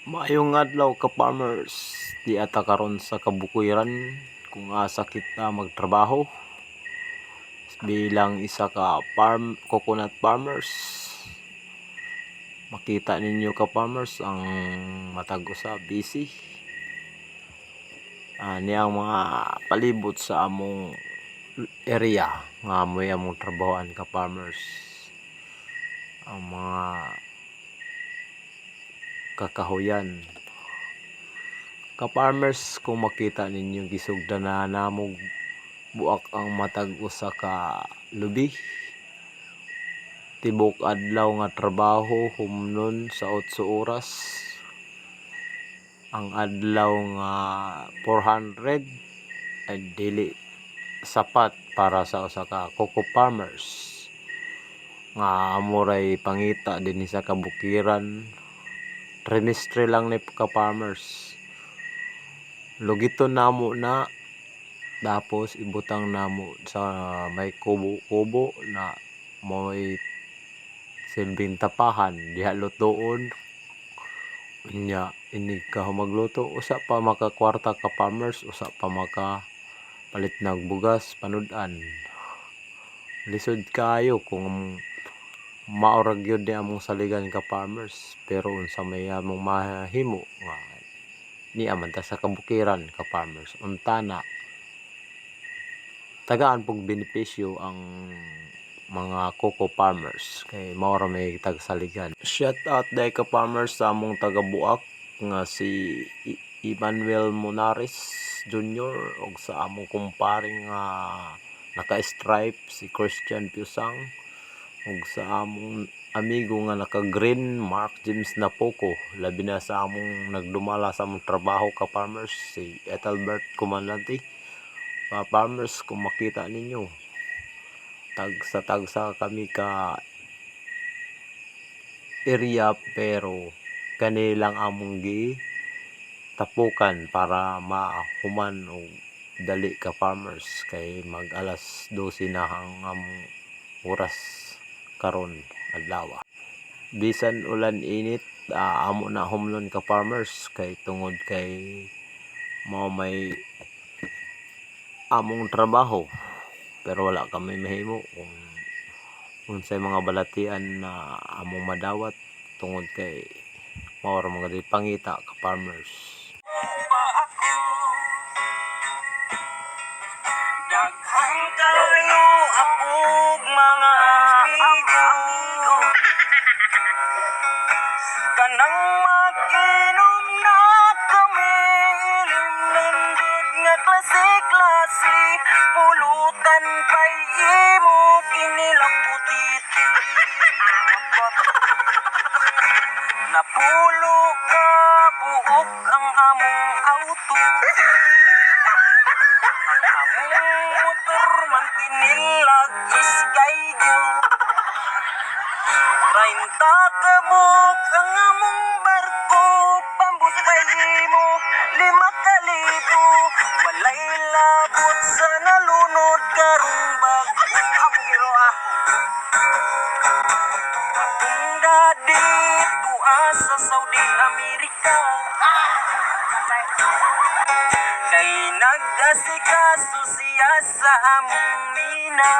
Maayong adlaw ka farmers, di ata karon sa kabukiran kung asa kita magtrabaho bilang isa ka coconut farmers. Makita ninyo ka farmers ang matag usa busy. Niyang mga palibot sa among area nga amoy among trabahoan ka farmers. Ang mga kakahuyan ka-farmers, kung makita ninyo gisugdan na namog buak ang matag usa ka lubi. Tibok adlaw nga trabaho humnon sa 8 oras. Ang adlaw nga 400 ay dili sapat para sa usa ka coco farmers nga amuray pangita din sa kabukiran. Trimestre lang ni ka farmers. Lugiton namo na, tapos ibutang namo sa may kubo-kubo na may silbing tapahan diha lutoon. Nya inig ka magluto, usa pa makakwarta ka farmers, usa pa maka palit ng bugas panudan. Lisod kayo kung maurag yun di among saligan ka farmers, pero unsa may among mahimo nga ni aman ta sa kabukiran ka farmers, unta na tagaan pog benepisyo ang mga coco farmers kay mao ra may tagsaligan. Shout out day ka farmers sa among taga Buak nga si Emmanuel Monares Jr. og sa among kumparing nga naka-stripe si Christian Piusang, ug sa among amigo nga naka-green Mark James Napoco, labi na sa among nagdumala sa among trabaho ka farmers si Ethelbert Comandante. Farmers, kung makita ninyo, tagsa kami ka area, pero kanilang among gi tapukan para mahuman og dali ka farmers kay mag alas 12 na ang among oras karon adlaw. Bisan ulan init, amo na humlon ka farmers kay tungod kay mao may among trabaho, pero wala kami mahimo kung unsay mga balatian na among madawat tungod kay mao ra mga pangita ka farmers. Daghang kayo akong mga amigo, kanang mag-inom na kami, ilim nindot nga klase-klase, pulutan pa'y imo kinilang butiti. Napulo ka buok ang among auto, motor man tinilag is kaygo. 30 kabuk ang among barko, pambut pa mo 5,000. Walay labot sa nalunod karong bago. Hapugiro akong daddy tuwa sa Saudi Amerika, kay nag-asikaso siya sa among mina.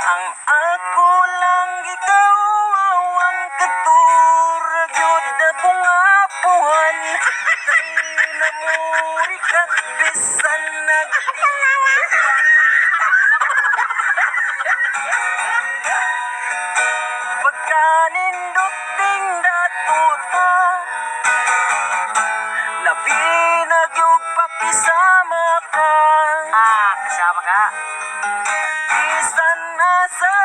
Ang ako lang gikawawang katurag yun na bungapuhan, kay namuri ka bisan nagtiwala. Pagkanindot ding datuta, labi nagyog pakisama ka. Kasama ka? Bisan nasa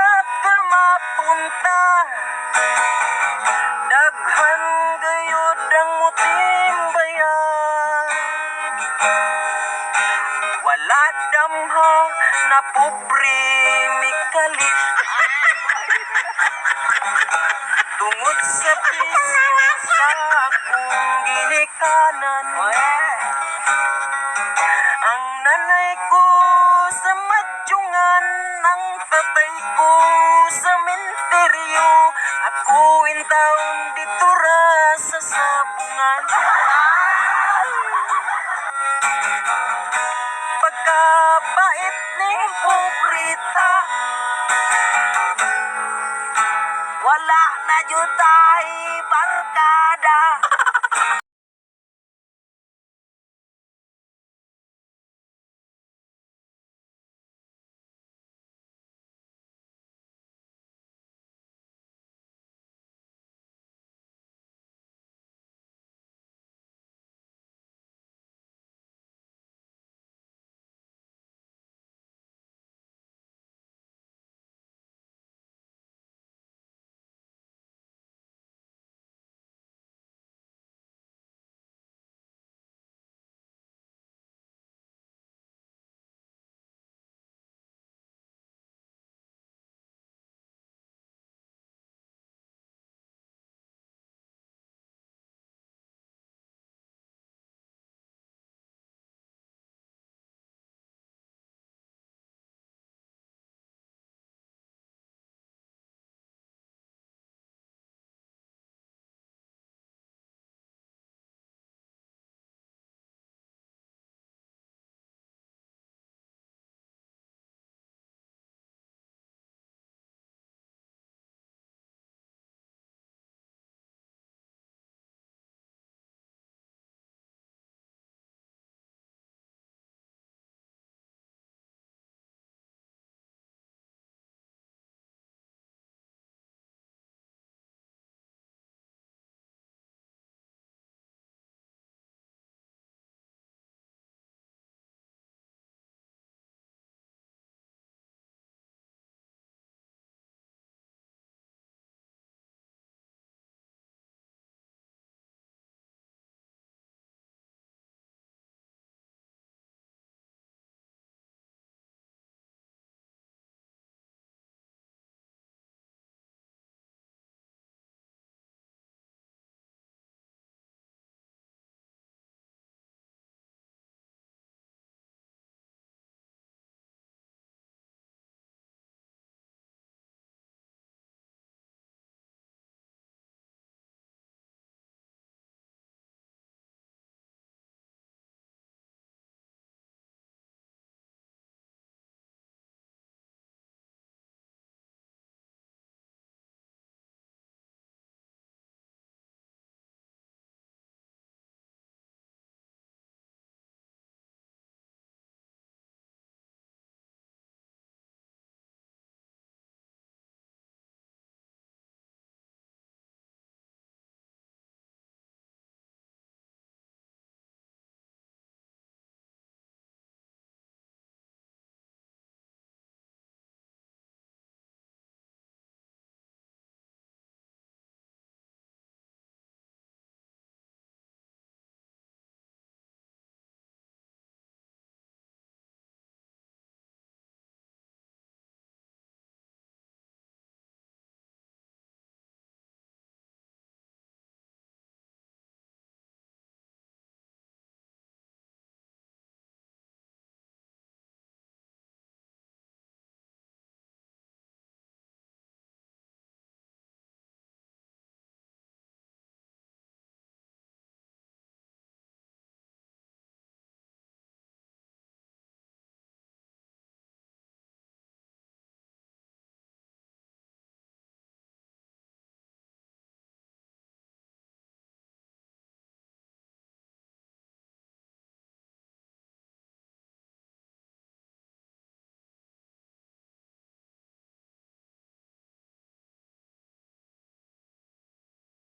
ka mapunta, daghan gayud ang mutimbayan. Wala damha na pobre mikalit, tungod sa piso sa akong ginikanan. Ang nanay ko sa madyungan, ang tatay ko sa menteryo, ako in taon dito jutay barkada.